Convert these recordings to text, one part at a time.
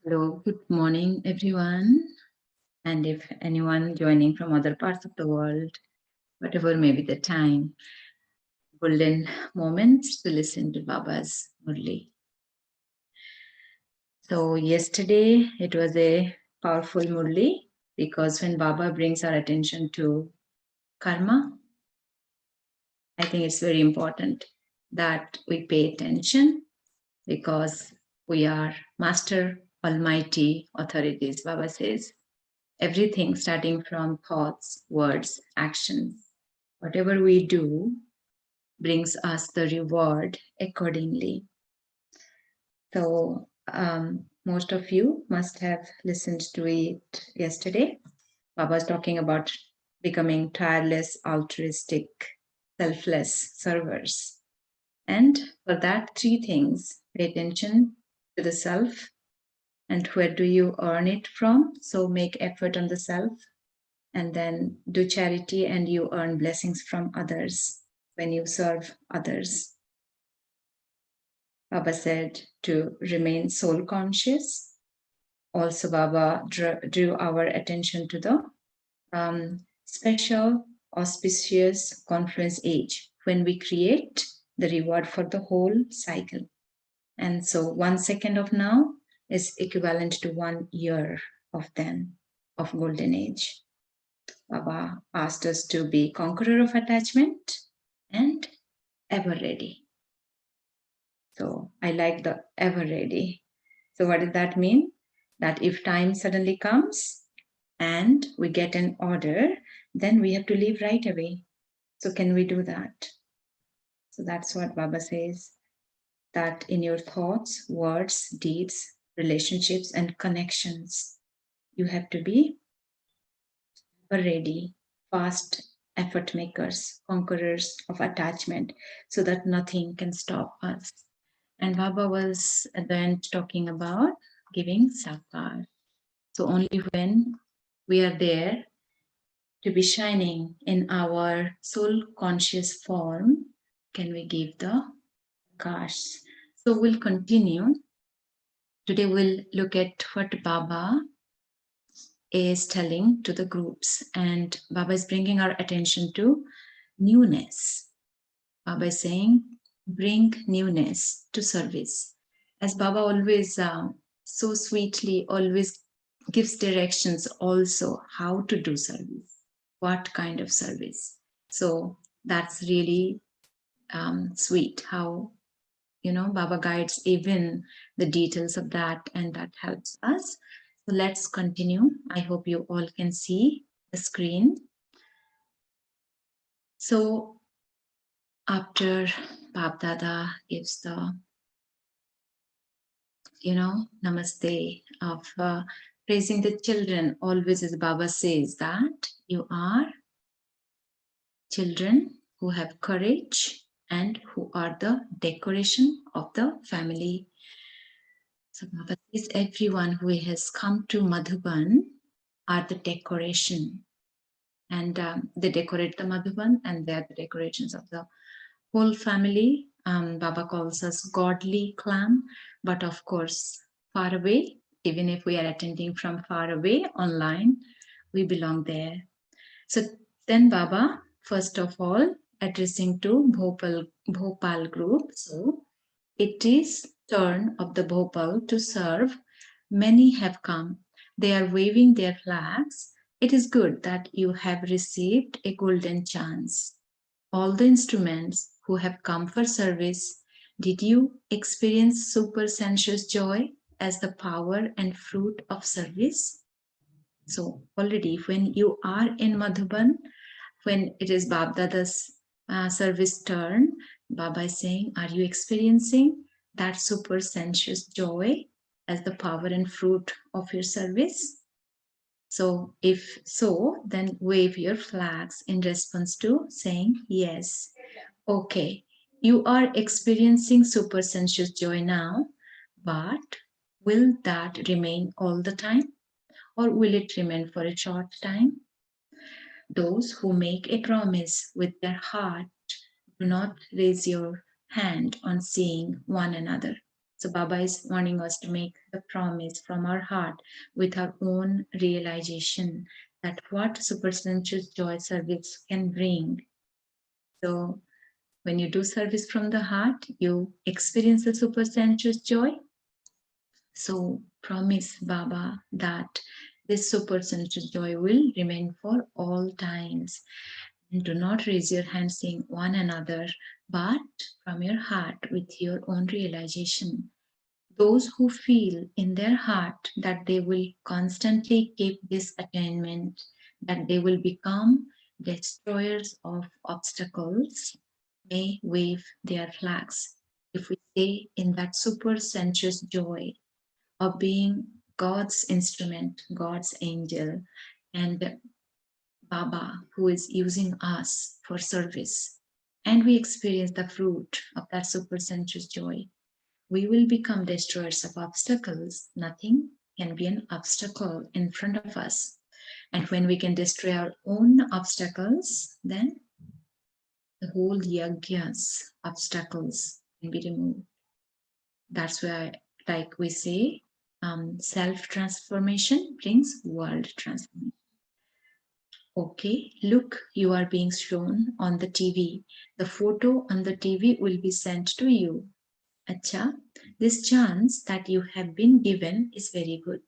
Hello, good morning, everyone. And if anyone joining from other parts of the world, whatever may be the time, golden moments to listen to Baba's Murli. So, yesterday it was a powerful Murli because when Baba brings our attention to karma, I think it's very important that we pay attention because we are master almighty authorities, Baba says. Everything starting from thoughts, words, actions, whatever we do brings us the reward accordingly. So, most of you must have listened to it yesterday. Baba was talking about becoming tireless, altruistic, selfless servers. And for that, three things: pay attention to the self, and where do you earn it from? So make effort on the self, and then do charity, and you earn blessings from others when you serve others. Baba said to remain soul conscious. Also, Baba drew our attention to the special auspicious confluence age when we create the reward for the whole cycle. And so 1 second of now is equivalent to 1 year of then, of golden age. Baba asked us to be conqueror of attachment and ever ready. So I like the ever ready. So what does that mean? That if time suddenly comes and we get an order, then we have to leave right away. So can we do that? So that's what Baba says, that in your thoughts, words, deeds, relationships, and connections, you have to be ready, fast effort makers, conquerors of attachment, so that nothing can stop us. And Baba was at the end talking about giving sakar. So only when we are there to be shining in our soul conscious form can we give the sakars. So we'll continue. Today we'll look at what Baba is telling to the groups, and Baba is bringing our attention to newness. Baba is saying, bring newness to service. As Baba always so sweetly always gives directions also how to do service, what kind of service. So that's really sweet how, Baba guides even the details of that, and that helps us. So let's continue. I hope you all can see the screen. So after Bab Dada gives the, namaste of praising the children, always as Baba says that you are children who have courage and who are the decoration of the family. So Baba says everyone who has come to Madhuban are the decoration, and they decorate the Madhuban, and they are the decorations of the whole family. Baba calls us godly clan, but of course, far away, even if we are attending from far away online, we belong there. So then Baba, first of all, addressing to Bhopal group. So it is turn of the Bhopal to serve. Many have come. They are waving their flags. It is good that you have received a golden chance. All the instruments who have come for service, did you experience super sensuous joy as the power and fruit of service? So already when you are in Madhuban, when it is Babdada's service turn, Baba is saying, are you experiencing that super sensuous joy as the power and fruit of your service? So if so, then wave your flags in response to saying yes. Okay, you are experiencing super sensuous joy now, but will that remain all the time? Or will it remain for a short time? Those who make a promise with their heart, do not raise your hand on seeing one another. So Baba is wanting us to make the promise from our heart with our own realization that what supersensuous joy service can bring. So when you do service from the heart, you experience the supersensuous joy. So promise Baba that this supersensuous joy will remain for all times. And do not raise your hand saying one another, but from your heart with your own realization. Those who feel in their heart that they will constantly keep this attainment, that they will become destroyers of obstacles, may wave their flags. If we stay in that super sensuous joy of being God's instrument, God's angel, and Baba who is using us for service, and we experience the fruit of that super sensuous joy, we will become destroyers of obstacles. Nothing can be an obstacle in front of us. And when we can destroy our own obstacles, then the whole yajna's obstacles can be removed. That's why, like we say, self-transformation brings world transformation. Okay, look, you are being shown on the TV. The photo on the TV will be sent to you. Acha, this chance that you have been given is very good.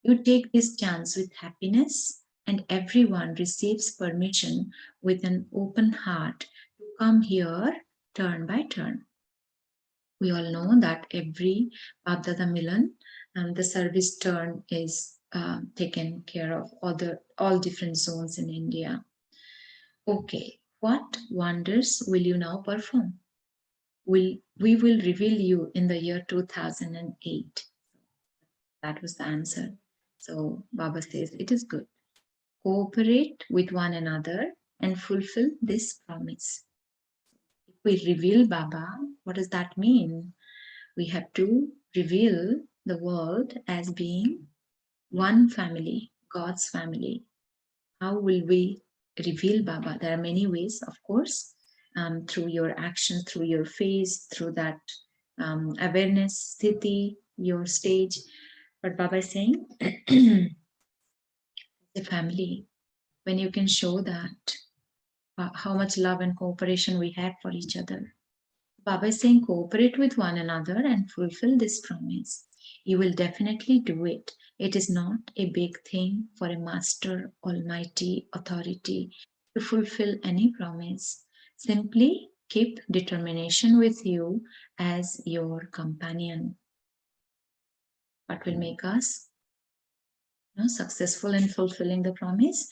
You take this chance with happiness, and everyone receives permission with an open heart to come here turn by turn. We all know that every Babdada Milan, the service turn is taken care of all different zones in India. Okay, what wonders will you now perform? We will reveal you in the year 2008. That was the answer. So Baba says, it is good. Cooperate with one another and fulfill this promise. If we reveal Baba, what does that mean? We have to reveal the world as being one family, God's family. How will we reveal Baba? There are many ways, of course, through your action, through your face, through that awareness, sthiti, your stage. But Baba is saying, the family, when you can show that how much love and cooperation we have for each other. Baba is saying, cooperate with one another and fulfill this promise. You will definitely do it. It is not a big thing for a master, almighty authority to fulfill any promise. Simply keep determination with you as your companion. What will make us successful in fulfilling the promise?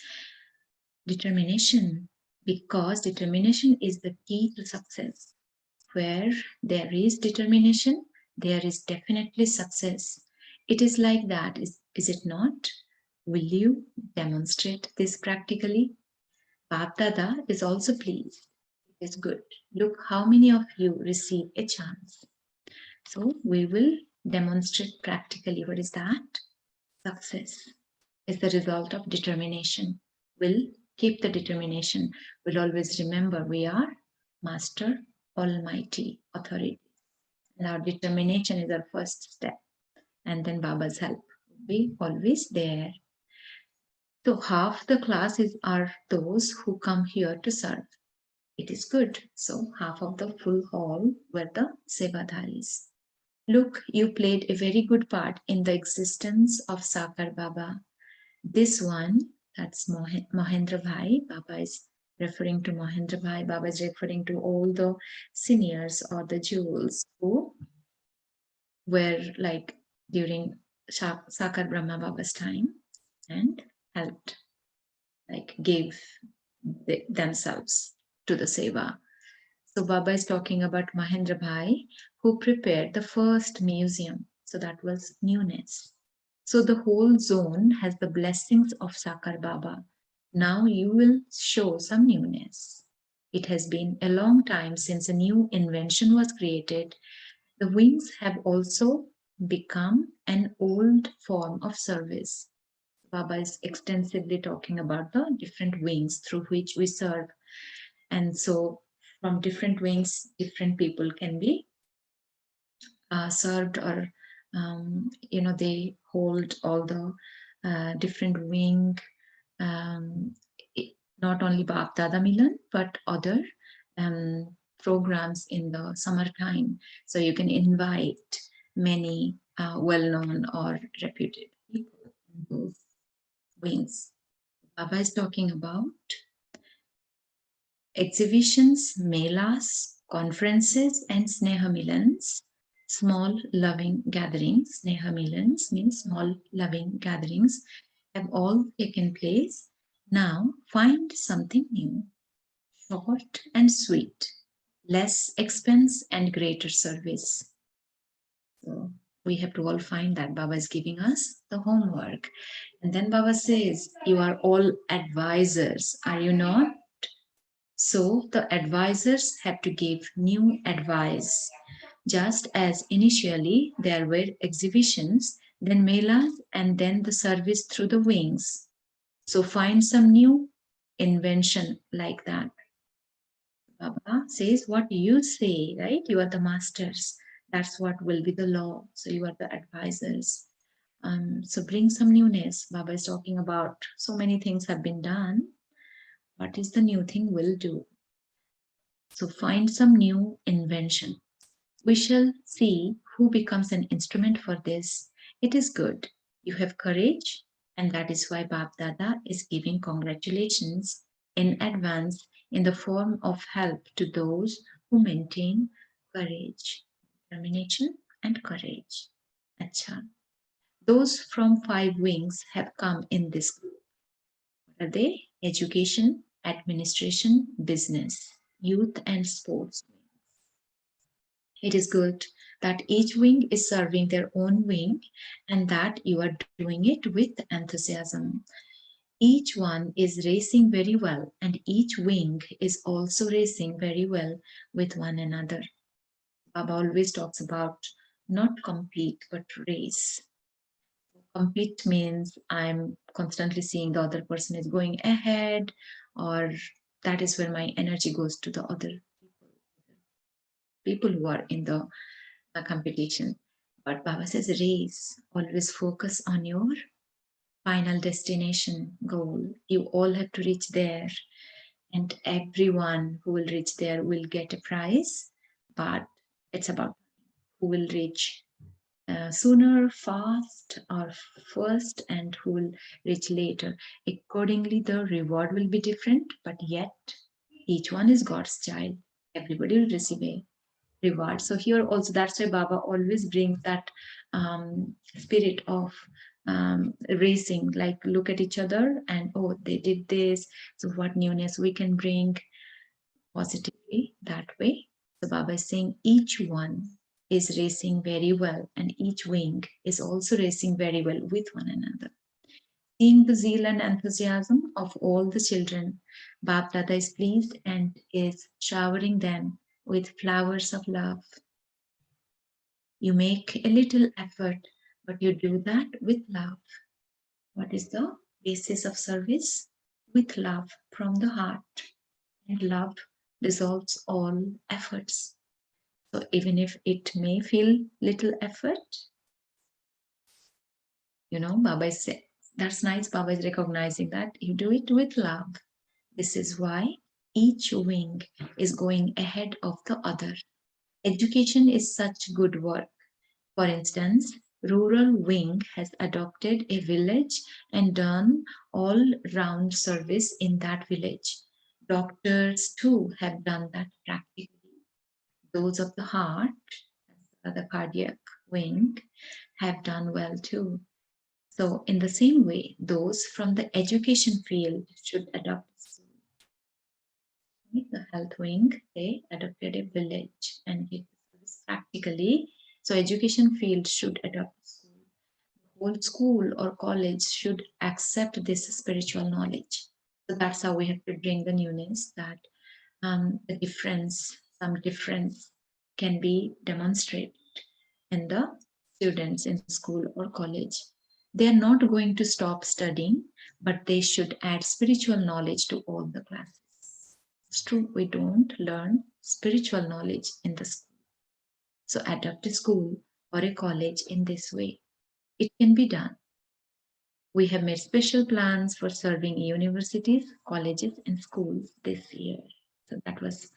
Determination, because determination is the key to success. Where there is determination, there is definitely success. It is like that, is it not? Will you demonstrate this practically? Bap Dada is also pleased. It is good. Look how many of you receive a chance. So we will demonstrate practically. What is that? Success is the result of determination. We'll keep the determination. We'll always remember we are Master, Almighty, Authority. And our determination is our first step. And then Baba's help will be always there. So half the classes are those who come here to serve. It is good. So half of the full hall were the Sevadharis. Look, you played a very good part in the existence of Sakar Baba. This one, that's Mahendra Bhai. Baba is referring to Mahendra Bhai. Baba is referring to all the seniors or the jewels who were like during Sakar Brahma Baba's time and helped, like gave themselves to the seva. So Baba is talking about Mahendra Bhai, who prepared the first museum. So that was newness. So the whole zone has the blessings of Sakar Baba. Now you will show some newness. It has been a long time since a new invention was created. The wings have also become an old form of service. Baba is extensively talking about the different wings through which we serve. And so from different wings, different people can be served, or they hold all the different wing, um, not only Bap Dada Milan, but other programs in the summertime. So you can invite many well-known or reputed people in those wings. Baba is talking about exhibitions, melas, conferences, and Sneha Milans, small loving gatherings. Sneha Milans means small loving gatherings, have all taken place. Now find something new, short and sweet, less expense and greater service. So we have to all find that. Baba is giving us the homework. And then Baba says, you are all advisors, are you not? So the advisors have to give new advice. Just as initially there were exhibitions, then melas, and then the service through the wings. So find some new invention like that. Baba says, what you say, right? You are the masters. That's what will be the law. So you are the advisors. So bring some newness. Baba is talking about so many things have been done. What is the new thing we'll do? So find some new invention. We shall see who becomes an instrument for this. It is good. You have courage, and that is why Bab Dada is giving congratulations in advance in the form of help to those who maintain courage, determination, and courage. Acha. Those from five wings have come in this group. What are they? Education, administration, business, youth, and sports. It is good that each wing is serving their own wing and that you are doing it with enthusiasm. Each one is racing very well, and each wing is also racing very well with one another. Baba always talks about not compete but race. Compete means I'm constantly seeing the other person is going ahead, or that is where my energy goes to the other people who are in the competition. But Baba says race, always focus on your final destination goal. You all have to reach there, and everyone who will reach there will get a prize. But it's about who will reach sooner, fast, or first, and who will reach later. Accordingly, the reward will be different, but yet each one is God's child. Everybody will receive a reward. So here also, that's why Baba always brings that spirit of racing, like look at each other and oh, they did this. So what newness we can bring positively that way. So Baba is saying each one is racing very well, and each wing is also racing very well with one another. Seeing the zeal and enthusiasm of all the children, Bab Dada is pleased and is showering them with flowers of love. You make a little effort, but you do that with love. What is the basis of service? With love from the heart. And love dissolves all efforts. So even if it may feel little effort, Baba is saying, that's nice. Baba is recognizing that you do it with love. This is why each wing is going ahead of the other. Education is such good work. For instance, rural wing has adopted a village and done all-round service in that village. Doctors too have done that practically. Those of the heart, the cardiac wing, have done well too. So in the same way, those from the education field should adopt the health wing. They adopted a village and did this practically. So education field should adopt school. The whole school or college should accept this spiritual knowledge. So that's how we have to bring the newness, that some difference can be demonstrated in the students in school or college. They are not going to stop studying, but they should add spiritual knowledge to all the classes. It's true, we don't learn spiritual knowledge in the school. So adopt a school or a college in this way. It can be done. We have made special plans for serving universities, colleges, and schools this year. So that was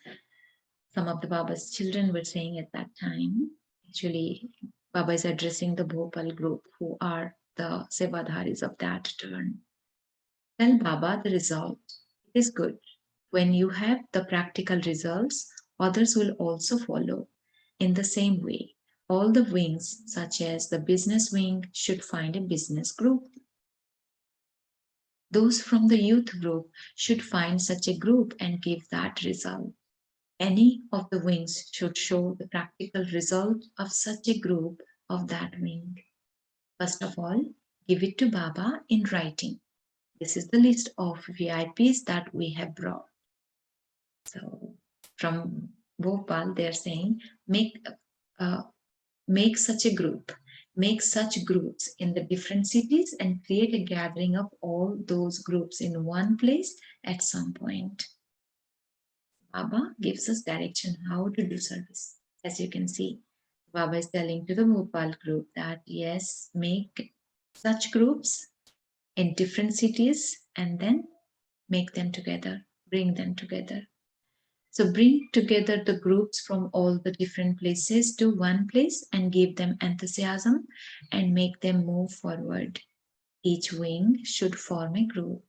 some of the Baba's children were saying at that time. Actually, Baba is addressing the Bhopal group who are the Sevadharis of that turn. Tell Baba the result. It is good. When you have the practical results, others will also follow. In the same way, all the wings, such as the business wing, should find a business group. Those from the youth group should find such a group and give that result. Any of the wings should show the practical result of such a group of that wing. First of all, give it to Baba in writing. This is the list of VIPs that we have brought. So from Bhopal, they're saying uh, make such a group, make such groups in the different cities and create a gathering of all those groups in one place at some point. Baba gives us direction how to do service. As you can see, Baba is telling to the Bhopal group that yes, make such groups in different cities and then make them together, bring them together. So bring together the groups from all the different places to one place and give them enthusiasm and make them move forward. Each wing should form a group.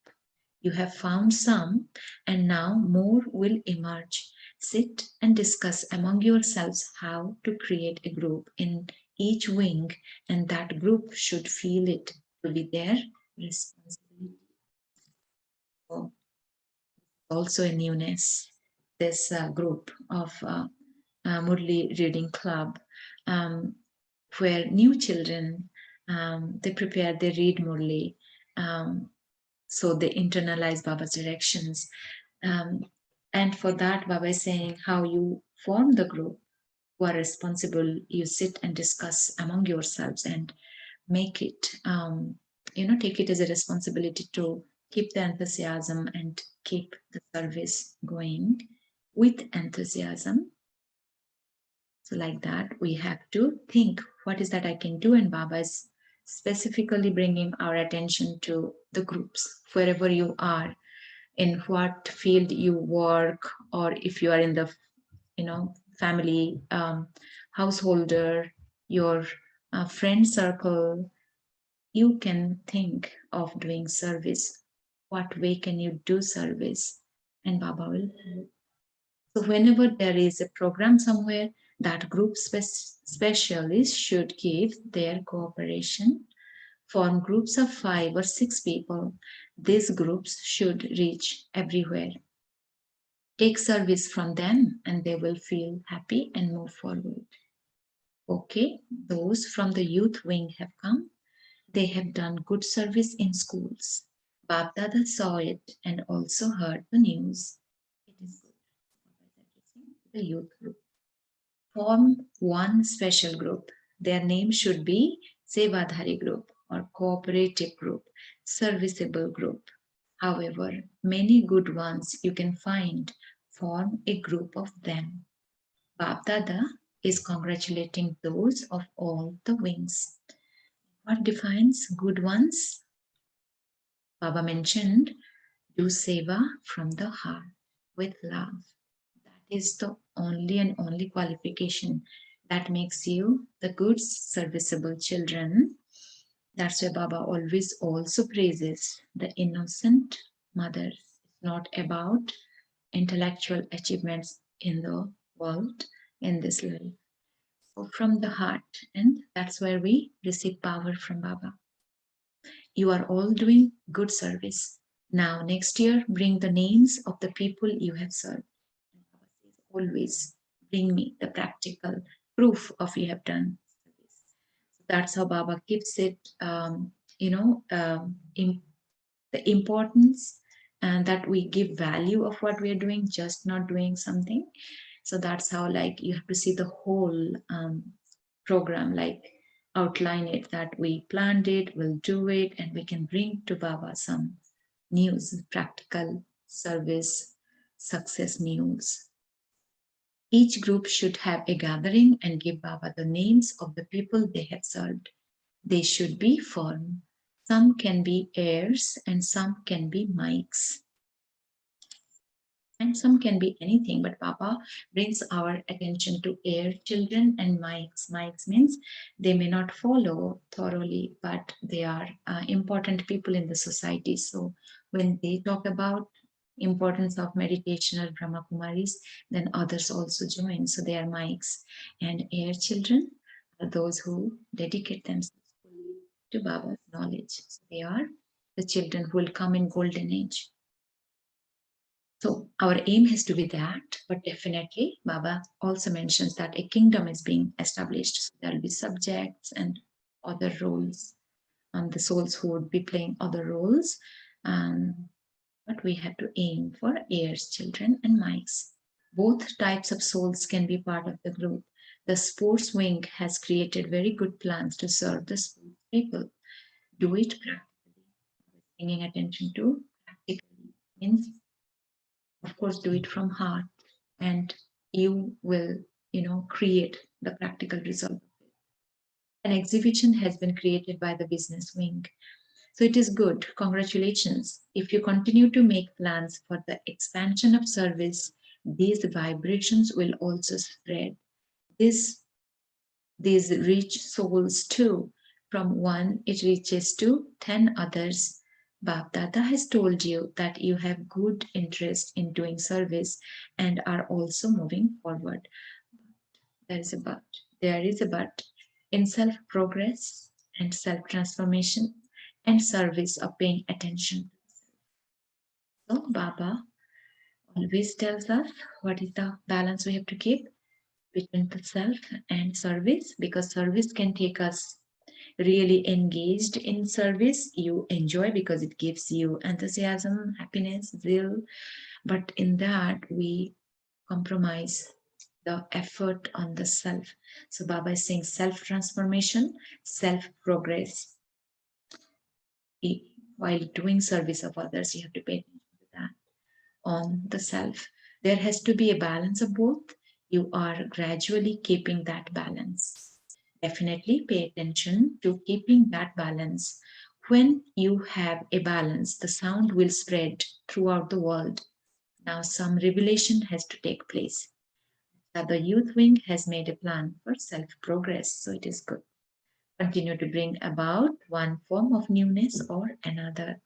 You have found some, and now more will emerge. Sit and discuss among yourselves how to create a group in each wing, and that group should feel it to be their responsibility. So, also a newness, this group of Murli Reading Club, um, where new children they prepare, they read Murli. So they internalize Baba's directions. Um, and for that, Baba is saying how you form the group, who are responsible, you sit and discuss among yourselves and make it, take it as a responsibility to keep the enthusiasm and keep the service going with enthusiasm. So like that, we have to think, what is that I can do? And Baba is specifically bringing our attention to the groups, wherever you are, in what field you work, or if you are in the family householder, your friend circle, you can think of doing service. What way can you do service? And Baba will help. So whenever there is a program somewhere, that group specialist should give their cooperation. Form groups of 5 or 6 people. These groups should reach everywhere. Take service from them and they will feel happy and move forward. Okay, those from the youth wing have come. They have done good service in schools. Bab Dada saw it and also heard the news. It is good. The youth group. Form one special group. Their name should be Sevadhari group or cooperative group, serviceable group. However, many good ones you can find. Form a group of them. Bab Dada is congratulating those of all the wings. What defines good ones? Baba mentioned, do seva from the heart with love. That is the only and only qualification that makes you the good, serviceable children. That's why Baba always also praises the innocent mothers. It's not about intellectual achievements in the world, in this life. So from the heart, and that's where we receive power from Baba. You are all doing good service. Now, next year, bring the names of the people you have served. Always bring me the practical proof of you have done service. That's how Baba keeps it, in the importance, and that we give value of what we are doing, just not doing something. So that's how, like, you have to see the whole program, like outline it, that we planned it, we'll do it, and we can bring to Baba some news, practical service, success news. Each group should have a gathering and give Baba the names of the people they have served. They should be firm. Some can be heirs and some can be mics. And some can be anything, but Baba brings our attention to heir children and mics. Mics means they may not follow thoroughly, but they are important people in the society. So when they talk about importance of meditation or Brahma Kumaris, then others also join. So they are mics. And heir children are those who dedicate themselves fully to Baba's knowledge. So they are the children who will come in golden age. So our aim has to be that, but definitely Baba also mentions that a kingdom is being established. So there will be subjects and other roles, and the souls who would be playing other roles. But we have to aim for heirs, children, and mics. Both types of souls can be part of the group. The sports wing has created very good plans to serve the sports people. Do it practically. Paying attention to practically means, of course, do it from heart, and you will create the practical result. An exhibition has been created by the business wing, so it is good. Congratulations. If you continue to make plans for the expansion of service, these vibrations will also spread. These reach souls too. From one, it reaches to 10 others. Bab Dada has told you that you have good interest in doing service and are also moving forward. There is a but. There is a but. In self progress and self transformation and service of paying attention. So Baba always tells us what is the balance we have to keep between the self and service, because service can take us really engaged in service. You enjoy because it gives you enthusiasm, happiness, zeal, but in that we compromise the effort on the self. So Baba is saying self transformation, self progress. While doing service of others, you have to pay attention to that. On the self, there has to be a balance of both. You are gradually keeping that balance. Definitely pay attention to keeping that balance. When you have a balance, the sound will spread throughout the world. Now some revelation has to take place. That the youth wing has made a plan for self-progress, so it is good. Continue to bring about one form of newness or another.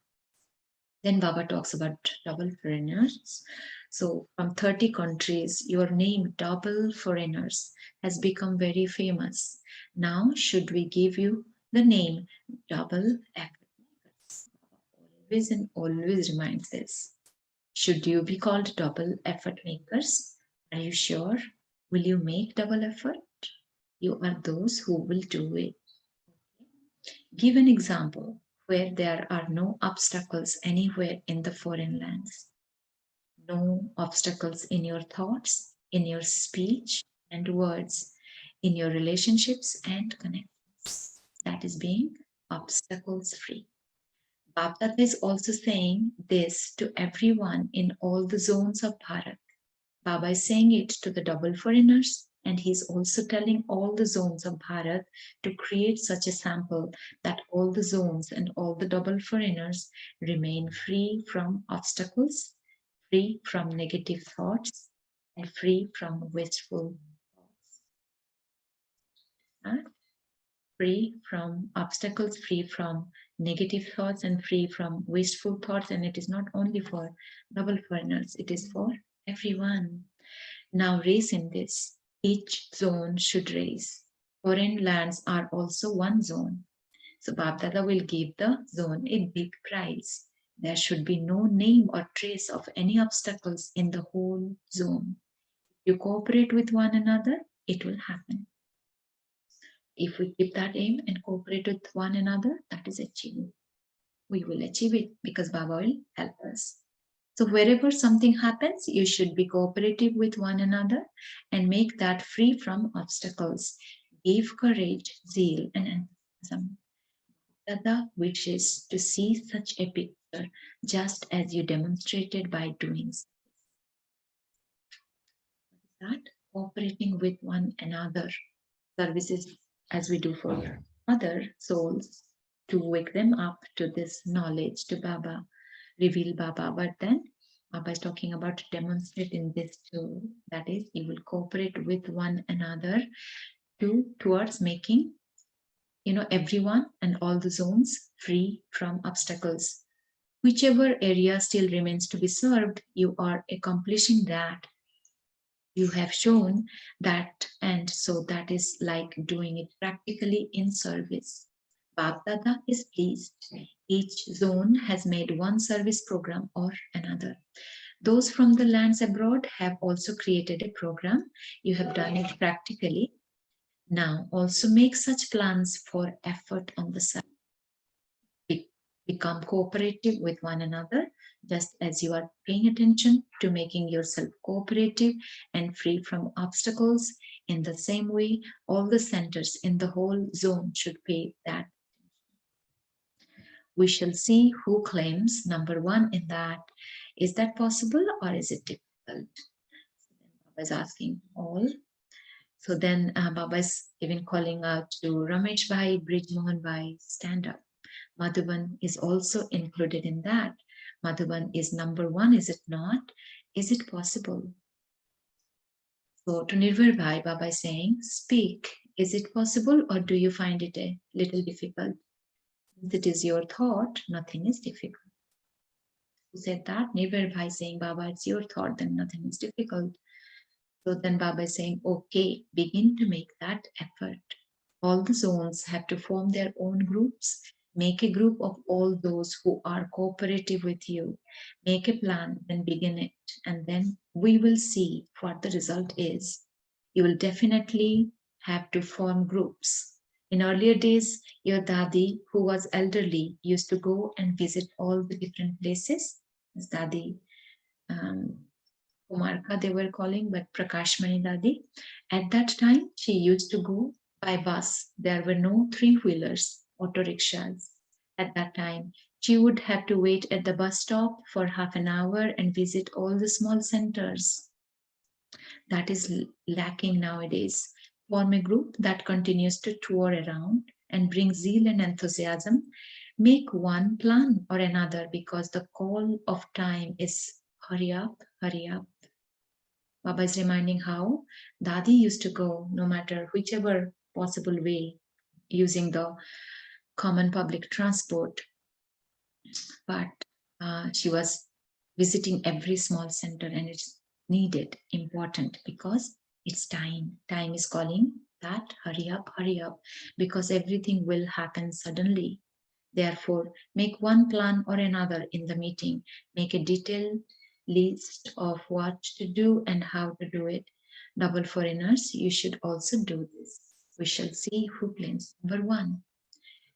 Then Baba talks about double foreigners. So from 30 countries, your name, double foreigners, has become very famous. Now, should we give you the name double effort makers? Always and always reminds this. Should you be called double effort makers? Are you sure? Will you make double effort? You are those who will do it. Give an example where there are no obstacles anywhere in the foreign lands. No obstacles in your thoughts, in your speech and words, in your relationships and connections. That is being obstacles free. Baptata is also saying this to everyone in all the zones of Bharat. Baba is saying it to the double foreigners, and he's also telling all the zones of Bharat to create such a sample that all the zones and all the double foreigners remain free from obstacles, free from negative thoughts, and free from wistful thoughts. Free from obstacles, free from negative thoughts, and free from wasteful thoughts. And it is not only for double foreigners, it is for everyone. Now raise in this. Each zone should raise. Foreign lands are also one zone. So Bapdada will give the zone a big prize. There should be no name or trace of any obstacles in the whole zone. You cooperate with one another, it will happen. If we keep that aim and cooperate with one another, that is achievable. We will achieve it because Baba will help us. So wherever something happens, you should be cooperative with one another and make that free from obstacles. Give courage, zeal, and enthusiasm. Dada wishes to see such a picture just as you demonstrated by doing so. What is that? cooperating with one another. Services as we do for other souls to wake them up to this knowledge, to Baba, reveal Baba. But then Baba is talking about demonstrating this too. That is, you will cooperate with one another towards making everyone and all the zones free from obstacles. Whichever area still remains to be served, you are accomplishing that. You have shown that, and so that is like doing it practically in service. Baghdada is pleased. Each zone has made one service program or another. Those from the lands abroad have also created a program. You have done it practically. Now also make such plans for effort on the side. Become cooperative with one another, just as you are paying attention to making yourself cooperative and free from obstacles. In the same way, all the centers in the whole zone should pay that. We shall see who claims number one in that. Is that possible or is it difficult? Baba is asking all. So then Baba is even calling out to Ramesh Bhai, Brij Mohan Bhai, stand up. Madhuban is also included in that. Madhuban is number one, is it not? Is it possible? So to Nirvar Bhai, Baba is saying, speak. Is it possible or do you find it a little difficult? Since it is your thought, nothing is difficult. Who said that? Nirvar Bhai saying, Baba, it's your thought, then nothing is difficult. So then Baba is saying, okay, begin to make that effort. All the zones have to form their own groups. Make a group of all those who are cooperative with you. Make a plan, then begin it. And then we will see what the result is. You will definitely have to form groups. In earlier days, your Dadi, who was elderly, used to go and visit all the different places. As Dadi Kumarka, they were calling, but Prakashmani Dadi. At that time, she used to go by bus. There were no three-wheelers, auto rickshaws. At that time, she would have to wait at the bus stop for half an hour and visit all the small centers. That is lacking nowadays. Form a group that continues to tour around and bring zeal and enthusiasm. Make one plan or another because the call of time is hurry up, hurry up. Baba is reminding how Dadi used to go no matter whichever possible way using the common public transport. But she was visiting every small center and it's needed, important because it's time. Time is calling that hurry up, because everything will happen suddenly. Therefore, make one plan or another in the meeting. Make a detailed list of what to do and how to do it. Double foreigners, you should also do this. We shall see who claims number one.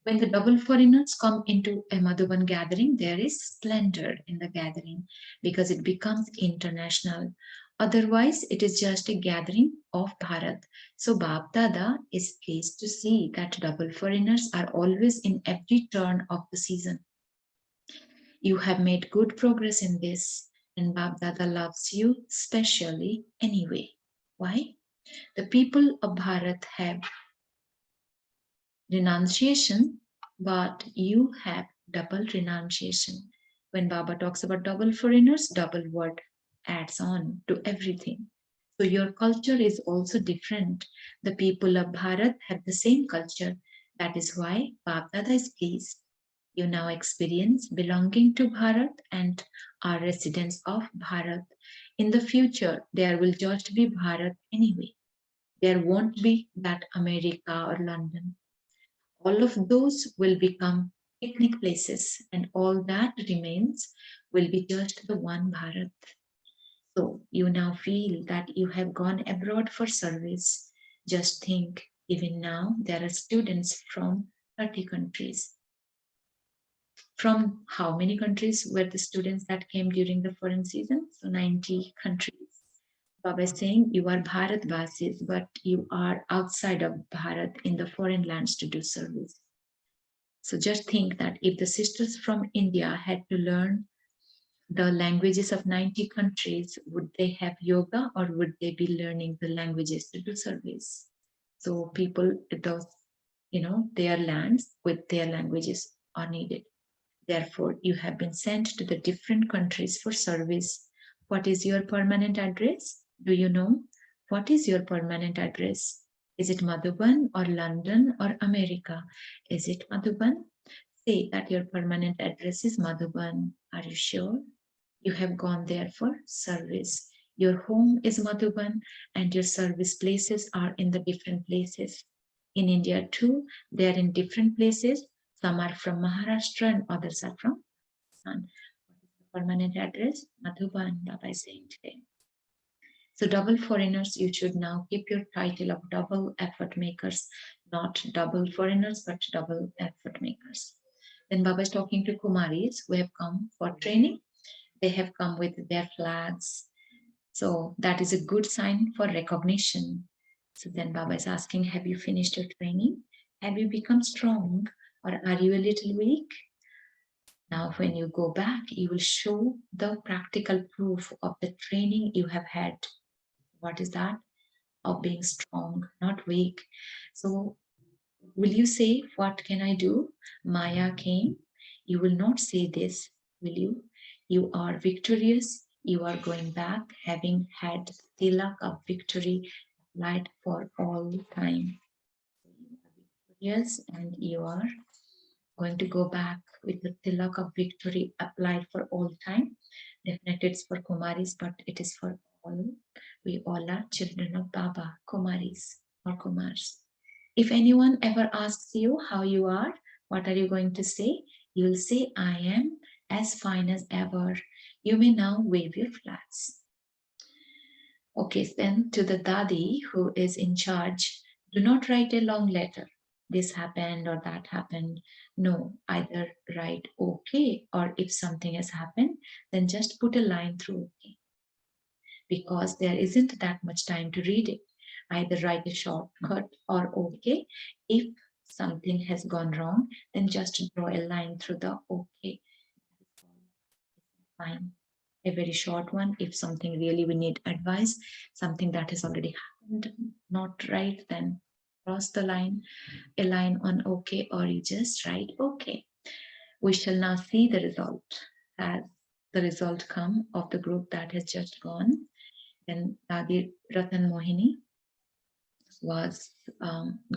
When the double foreigners come into a Madhuban gathering, there is splendor in the gathering because it becomes international. Otherwise, it is just a gathering of Bharat. So Bab Dada is pleased to see that double foreigners are always in every turn of the season. You have made good progress in this, and Bab Dada loves you specially anyway. Why? The people of Bharat have renunciation, but you have double renunciation. When Baba talks about double foreigners, double word adds on to everything. So your culture is also different. The people of Bharat have the same culture. That is why Bab Dada is pleased. You now experience belonging to Bharat and are residents of Bharat. In the future, there will just be Bharat anyway. There won't be that America or London. All of those will become picnic places, and all that remains will be just the one Bharat. So you now feel that you have gone abroad for service. Just think, even now there are students from 30 countries. From how many countries were the students that came during the foreign season? So 90 countries. Baba is saying you are Bharat Vasis, but you are outside of Bharat in the foreign lands to do service. So just think that if the sisters from India had to learn the languages of 90 countries, would they have yoga or would they be learning the languages to do service? So people, those, their lands with their languages are needed. Therefore, you have been sent to the different countries for service. What is your permanent address? Do you know? What is your permanent address? Is it Madhuban or London or America? Is it Madhuban? Say that your permanent address is Madhuban. Are you sure? You have gone there for service. Your home is Madhuban and your service places are in the different places. In India too, they are in different places. Some are from Maharashtra and others are from Pakistan. Permanent address, Madhuban, Baba is saying today. So double foreigners, you should now keep your title of double effort makers, not double foreigners, but double effort makers. Then Baba is talking to Kumaris who have come for training. They have come with their flags. So that is a good sign for recognition. So then Baba is asking, have you finished your training? Have you become strong or are you a little weak? Now, when you go back, you will show the practical proof of the training you have had. What is that? Of being strong, not weak. So will you say, what can I do? Maya came. You will not say this, will you? You are victorious. You are going back, having had tilak of victory light for all time. Yes, and you are going to go back with the tilak of victory applied for all time. Definitely it's for Kumaris, but it is for all. We all are children of Baba, Kumaris or Kumars. If anyone ever asks you how you are, what are you going to say? You will say, I am as fine as ever. You may now wave your flags. Okay, then to the Dadi who is in charge, do not write a long letter. This happened or that happened. No, either write okay, or if something has happened, then just put a line through okay. Because there isn't that much time to read it. Either write a shortcut or okay. If something has gone wrong, then just draw a line through the okay. Fine. A very short one. If something really we need advice, something that has already happened, not right, then cross the line, a line on okay, or you just write okay. We shall now see the result. Has the result come of the group that has just gone? Then Dadi Ratan Mohini was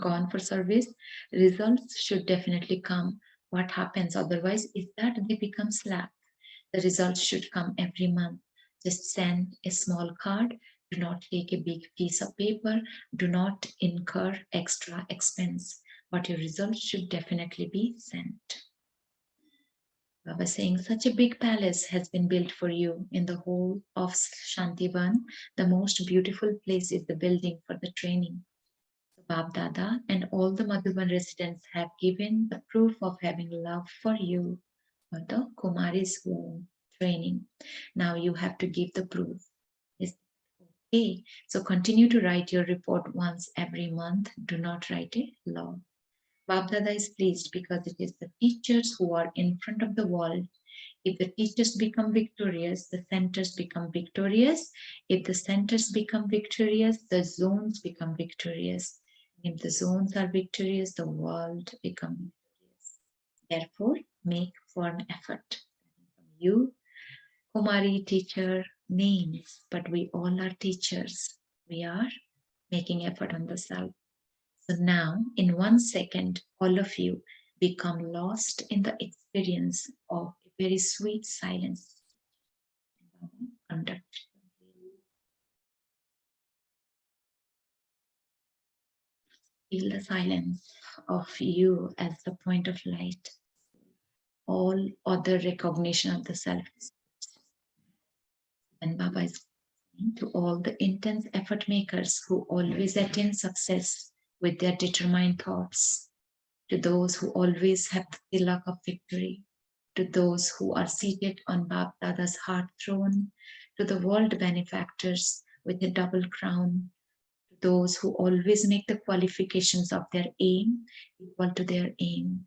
gone for service. Results should definitely come. What happens otherwise is that they become slack. The results should come every month. Just send a small card. Do not take a big piece of paper. Do not incur extra expense. But your results should definitely be sent. Baba saying, such a big palace has been built for you in the whole of Shantivan. The most beautiful place is the building for the training. Bab Dada and all the Madhuban residents have given the proof of having love for you for the Kumaris who training. Now you have to give the proof. Is okay. So continue to write your report once every month. Do not write a lot. Bab Dada is pleased because it is the teachers who are in front of the world. If the teachers become victorious, the centers become victorious. If the centers become victorious, the zones become victorious. If the zones are victorious, the world becomes victorious. Therefore, make firm effort. You, Kumari teacher, names, but we all are teachers. We are making effort on the self. So now, in 1 second, all of you become lost in the experience of a very sweet silence. Conduct. Feel the silence of you as the point of light. All other recognition of the self. And Baba is saying to all the intense effort makers who always attain success with their determined thoughts, to those who always have the tilak of victory, to those who are seated on Bab Dada's heart throne, to the world benefactors with a double crown, to those who always make the qualifications of their aim equal to their aim.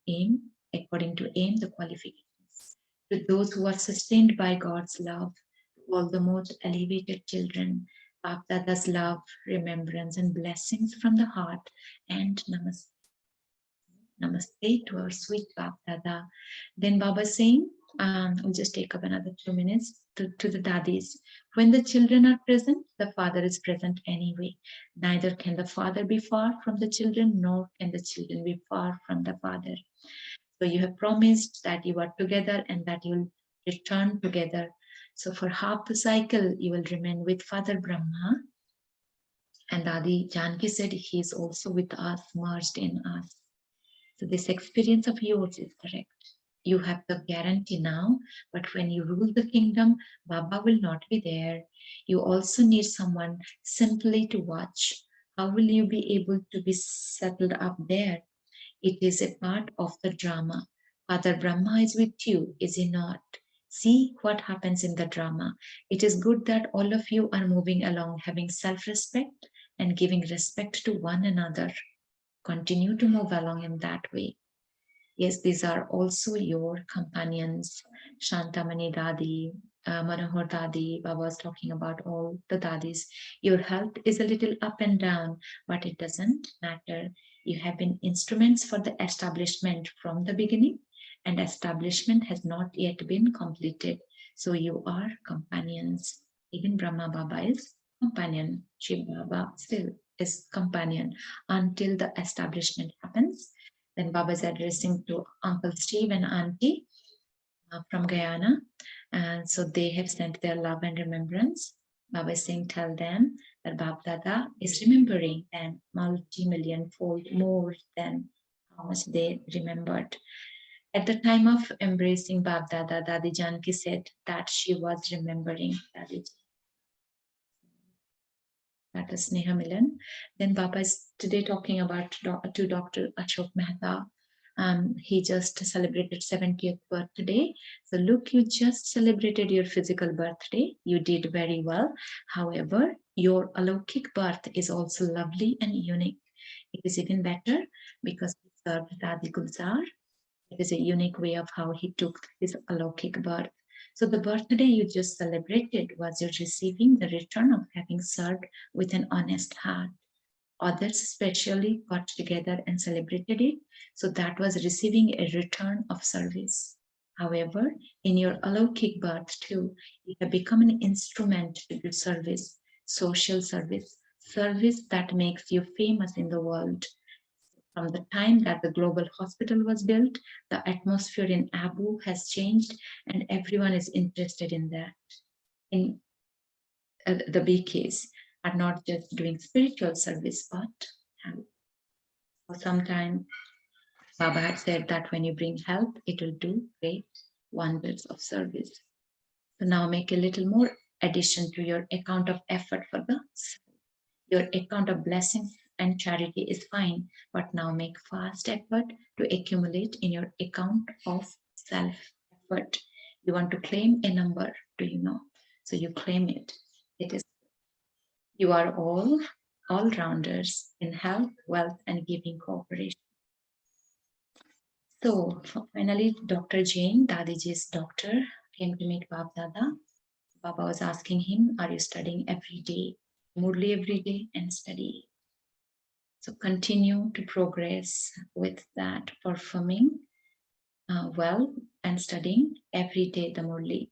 Aim, according to aim, the qualifications. to those who are sustained by God's love, to all the most elevated children, Bapdada's love, remembrance, and blessings from the heart, and namaste. Namaste to our sweet Bapdada. Then Baba saying, we'll just take up another 2 minutes to the dadis. When the children are present, the father is present anyway. Neither can the father be far from the children, nor can the children be far from the father. So you have promised that you are together and that you'll return together. So for half the cycle, you will remain with Father Brahma. And Adi Janki said he is also with us, merged in us. So this experience of yours is correct. You have the guarantee now, but when you rule the kingdom, Baba will not be there. You also need someone simply to watch. How will you be able to be settled up there? It is a part of the drama. Father Brahma is with you, is he not? See what happens in the drama. It is good that all of you are moving along, having self-respect and giving respect to one another. Continue to move along in that way. Yes, these are also your companions. Shantamani Dadi, Manohar Dadi, Baba was talking about all the Dadis. Your health is a little up and down, but it doesn't matter. You have been instruments for the establishment from the beginning, and establishment has not yet been completed. So you are companions. Even Brahma Baba is companion. Shiv Baba still is companion until the establishment happens. Then Baba is addressing to Uncle Steve and Auntie from Guyana. And so they have sent their love and remembrance. Baba is saying, tell them that Bab Dada is remembering them multi-million fold more than how much they remembered. At the time of embracing Bab Dada, Dadi Janki said that she was remembering Dadiji. That is Sneha Milan. Then Baba is today talking about to Dr. Ashok Mehta. He just celebrated 70th birthday. So look, you just celebrated your physical birthday. You did very well. However, your alokik birth is also lovely and unique. It is even better because he served Dadi Gulzar. It is a unique way of how he took his alokik birth. So the birthday you just celebrated was your receiving the return of having served with an honest heart. Others especially got together and celebrated it. So that was receiving a return of service. However, in your alokik birth too, you have become an instrument to do service, social service, service that makes you famous in the world. From the time that the global hospital was built, the atmosphere in Abu has changed and everyone is interested in that. In the BKs are not just doing spiritual service, but for some time, Baba had said that when you bring help, it will do great wonders of service. So now make a little more addition to your account of effort for the your account of blessings and charity is fine, but now make fast effort to accumulate in your account of self-effort. You want to claim a number, do you know? So you claim it. It is you are all rounders in health, wealth, and giving cooperation. So finally, Dr. Jain, Dadiji's doctor, came to meet Bab Dada. Baba was asking him, are you studying every day? Murli every day and study. So continue to progress with that, performing well and studying every day the Murli.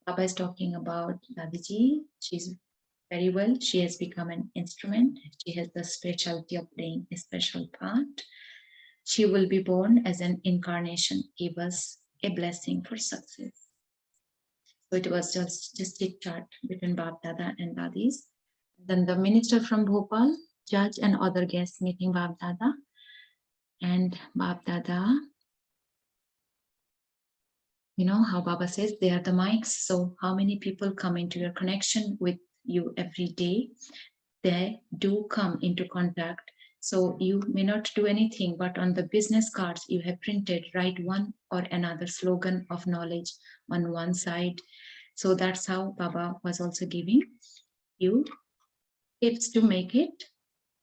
Baba is talking about Dadiji. She's very well. She has become an instrument. She has the specialty of playing a special part. She will be born as an incarnation. Give us a blessing for success. So it was just a chat between Bab Dada and Dadis. Then the minister from Bhopal, judge and other guests meeting Bab Dada. And Bab Dada, you know how Baba says they are the mics. So how many people come into your connection with you every day? They do come into contact. So you may not do anything, but on the business cards you have printed, write one or another slogan of knowledge on one side. So that's how Baba was also giving you tips to make it,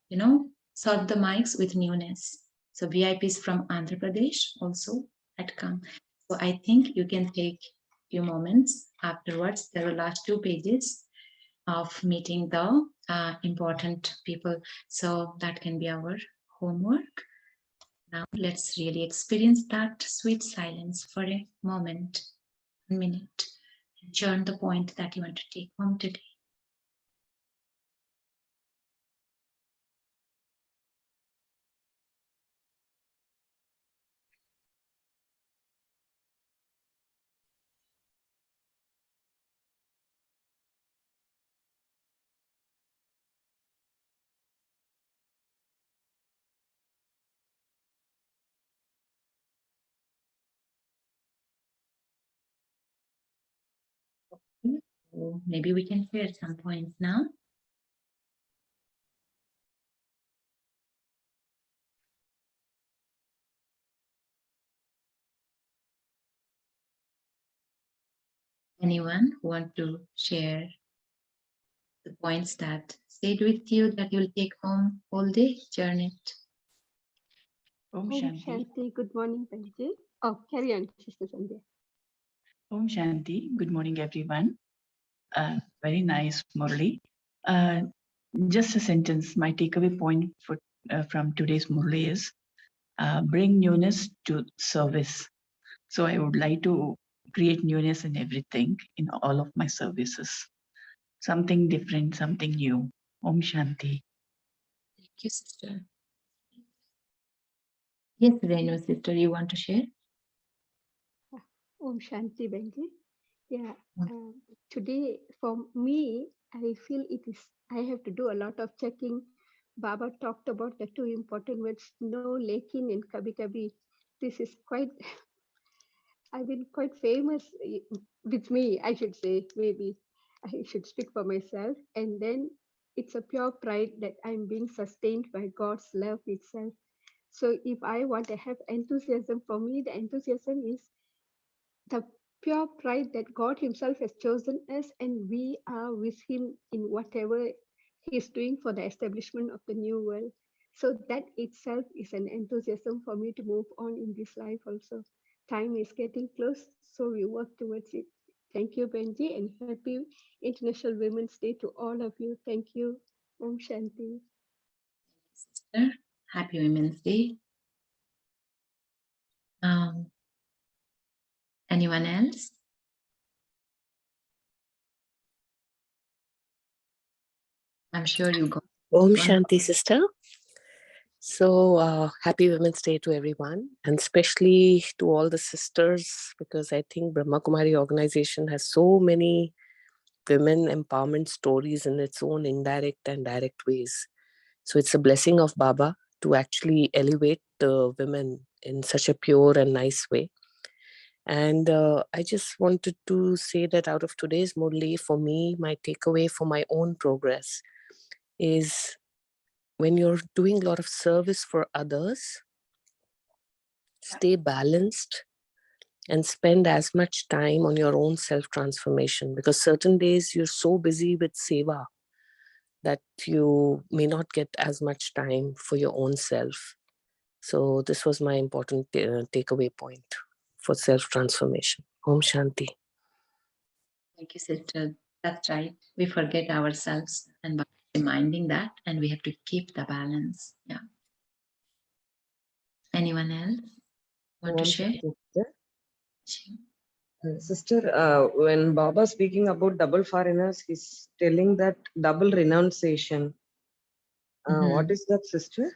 you know, serve the mics with newness. So VIPs from Andhra Pradesh also had come. So I think you can take few moments afterwards. There are last 2 pages of meeting the important people. So that can be our homework. Now let's really experience that sweet silence for a moment, a minute, and churn the point that you want to take home today. So maybe we can share some points now. Anyone who want to share the points that stayed with you that you'll take home all day? Churn it. Om Shanti. Good morning, Benji. Oh, carry on, Sister Sandhya. Om Shanti. Good morning, everyone. Very nice, Murli. Just a sentence. My takeaway point for from today's Murli is bring newness to service. So I would like to create newness in everything, in all of my services. Something different, something new. Om Shanti. Thank you, sister. Yes, Renu, sister, you want to share? Om Shanti, Benji. Yeah, today for me, I feel I have to do a lot of checking. Baba talked about the 2 important words, no lekin and kabhi kabhi. This is quite, I've been quite famous with me, I should say, maybe I should speak for myself. And then it's a pure pride that I'm being sustained by God's love itself. So if I want to have enthusiasm, for me, the enthusiasm is the pure pride that God Himself has chosen us and we are with Him in whatever He is doing for the establishment of the new world. So that itself is an enthusiasm for me to move on in this life also. Time is getting close, so we work towards it. Thank you, Benji, and happy International Women's Day to all of you. Thank you. Om Shanti. Sister, happy Women's Day. Anyone else? I'm sure you got Om Shanti, sister. So happy Women's Day to everyone, and especially to all the sisters, because I think Brahma Kumari organization has so many women empowerment stories in its own indirect and direct ways. So it's a blessing of Baba to actually elevate the women in such a pure and nice way. And I just wanted to say that out of today's Murli, for me, my takeaway for my own progress is when you're doing a lot of service for others, stay balanced and spend as much time on your own self-transformation, because certain days you're so busy with seva that you may not get as much time for your own self. So this was my important takeaway point for self-transformation. Om Shanti. Thank you, sister. That's right. We forget ourselves and by reminding that, and we have to keep the balance. Yeah. Anyone else want to share? Sister, when Baba speaking about double foreigners, he's telling that double renunciation. What is that, sister?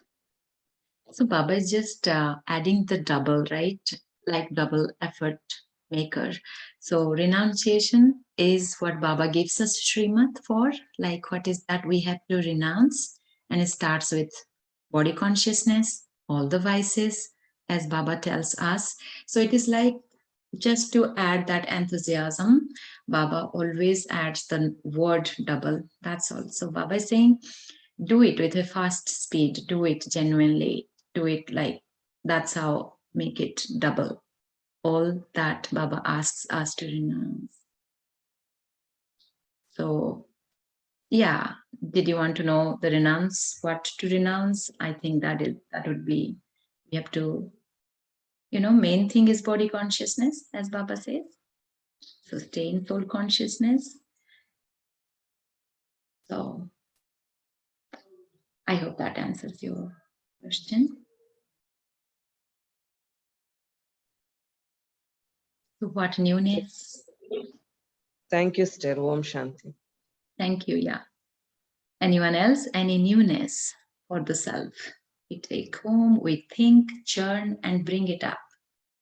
So Baba is just adding the double, right? Like double effort maker. So renunciation is what Baba gives us Srimad for. Like what is that we have to renounce? And it starts with body consciousness, all the vices, as Baba tells us. So it is like just to add that enthusiasm, Baba always adds the word double. That's all. So Baba is saying, do it with a fast speed, do it genuinely, do it like that's how make it double. All that Baba asks us to renounce. So yeah, did you want to know the renounce, what to renounce? I think that would be, we have to, main thing is body consciousness, as Baba says. So stay in soul consciousness. So I hope that answers your question. So what newness? Thank you, Sister. Om Shanti. Thank you. Yeah. Anyone else? Any newness for the self? We take home, we think, churn, and bring it up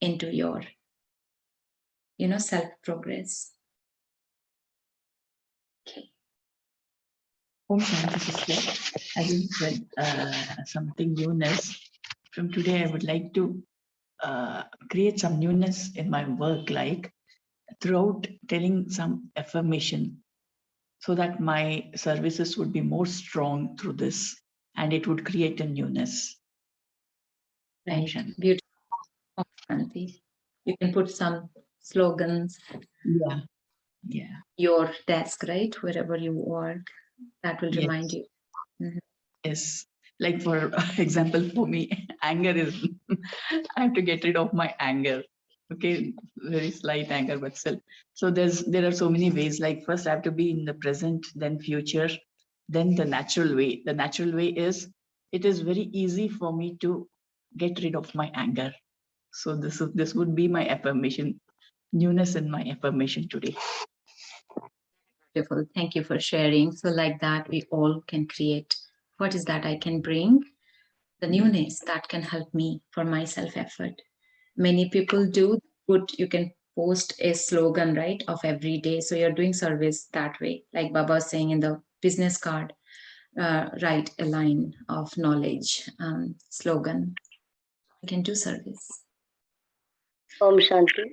into your, self progress. Okay. Om Shanti Sister, having said something newness, from today I would like to create some newness in my work, like throughout telling some affirmation, so that my services would be more strong through this, and it would create a newness. Right. Beautiful. Om Shanti. You can put some slogans. Yeah. Yeah. Your desk, right? Wherever you work, that will Yes. remind you. Mhm. Yes. Like for example, for me, anger is, I have to get rid of my anger. Okay, very slight anger, but still. So there are so many ways. Like first, I have to be in the present, then future, then the natural way. The natural way is, it is very easy for me to get rid of my anger. So this would be my affirmation, newness in my affirmation today. Beautiful. Thank you for sharing. So like that, we all can create. What is that I can bring? The newness that can help me for my self-effort. Many people do you can post a slogan, right, of every day. So you're doing service that way. Like Baba was saying in the business card, write a line of knowledge slogan. You can do service. Om Shanti.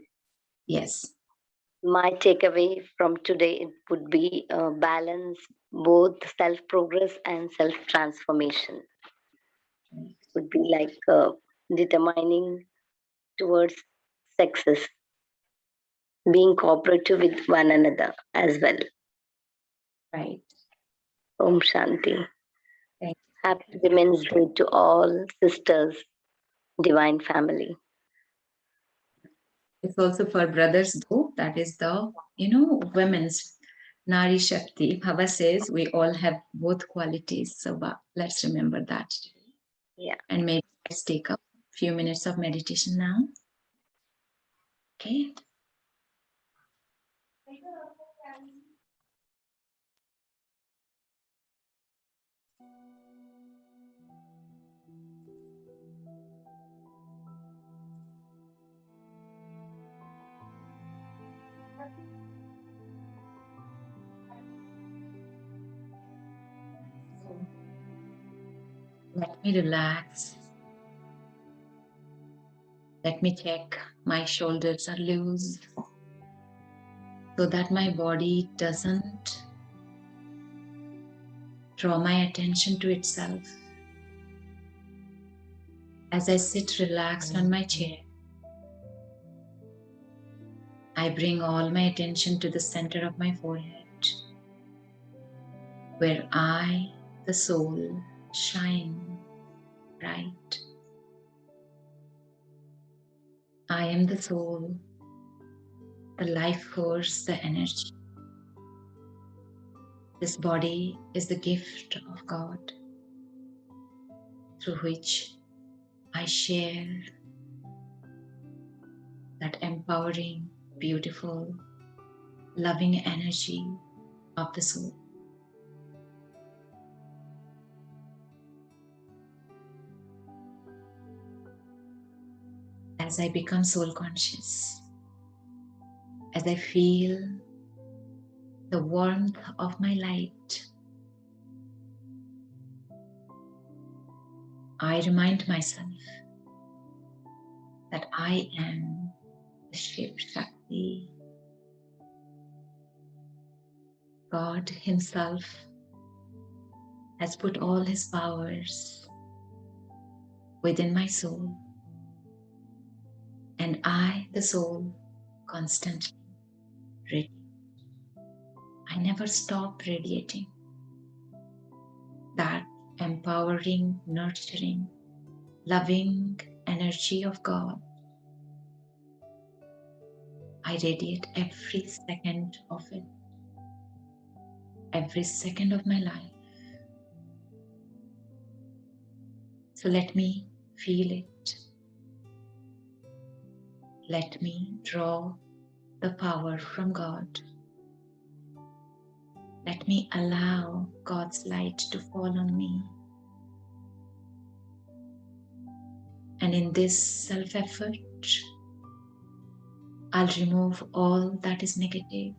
Yes. My takeaway from today would be balance both self-progress and self-transformation. Would be like determining towards success, being cooperative with one another as well. Right. Om Shanti. Thank you. Happy Women's Day to all sisters, divine family. It's also for brothers though. That is the, women's Nari Shakti. Baba says we all have both qualities. So let's remember that. Yeah. And maybe let's take a few minutes of meditation now. Okay. Let me relax. Let me check my shoulders are loose so that my body doesn't draw my attention to itself. As I sit relaxed on my chair, I bring all my attention to the center of my forehead, where I, the soul, shine bright. I am the soul, the life force, the energy. This body is the gift of God through which I share that empowering, beautiful, loving energy of the soul. As I become soul conscious, as I feel the warmth of my light, I remind myself that I am the Shiv Shakti. God Himself has put all His powers within my soul, and I, the soul, constantly radiate. I never stop radiating that empowering, nurturing, loving energy of God I radiate every second of it, every second of my life. So let me feel it. Let me draw the power from God. Let me allow God's light to fall on me. And in this self-effort, I'll remove all that is negative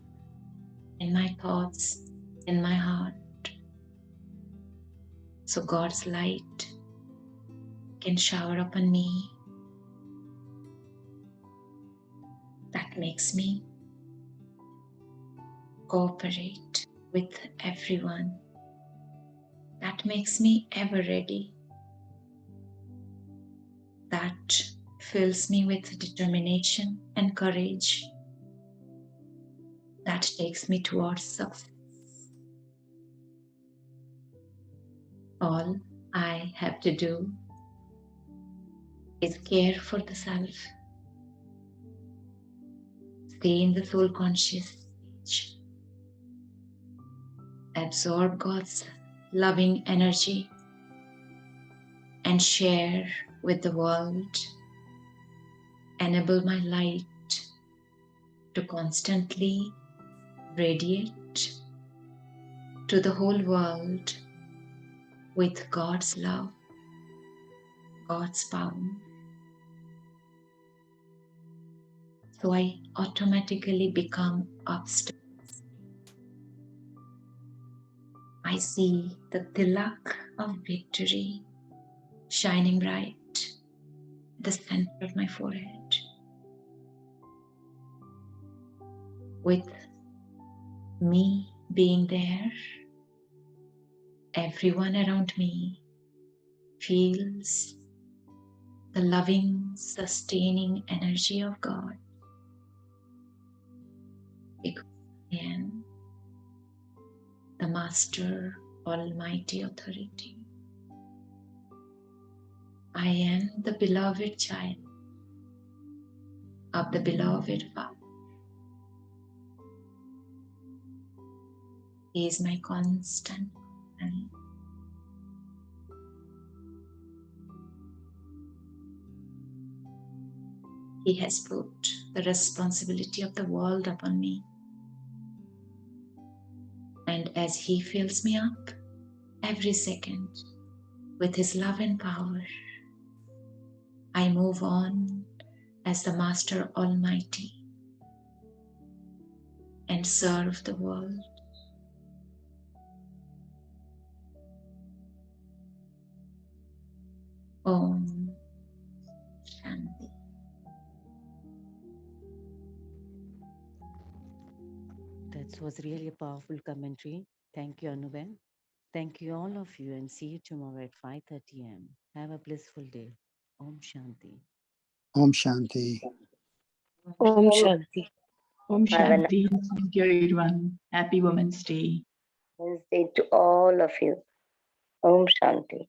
in my thoughts, in my heart. So God's light can shower upon me. That makes me cooperate with everyone. That makes me ever ready. That fills me with determination and courage. That takes me towards success. All I have to do is care for the self. Stay in the soul conscious stage. Absorb God's loving energy and share with the world. Enable my light to constantly radiate to the whole world with God's love, God's power. So I automatically become obstacles. I see the tilak of victory shining bright at the center of my forehead. With me being there, everyone around me feels the loving, sustaining energy of God. Because I am the Master Almighty Authority. I am the beloved child of the beloved Father. He is my constant companion. He has put the responsibility of the world upon me. And as He fills me up every second with His love and power, I move on as the Master Almighty and serve the world. Om Shanti. That was really a powerful commentary. Thank you, Anuben. Thank you, all of you, and see you tomorrow at 5:30 am. Have a blissful day. Om Shanti. Om Shanti. Om Shanti. Om Have a Shanti. Thank you, everyone. Happy Women's Day. nice day to all of you. Om Shanti.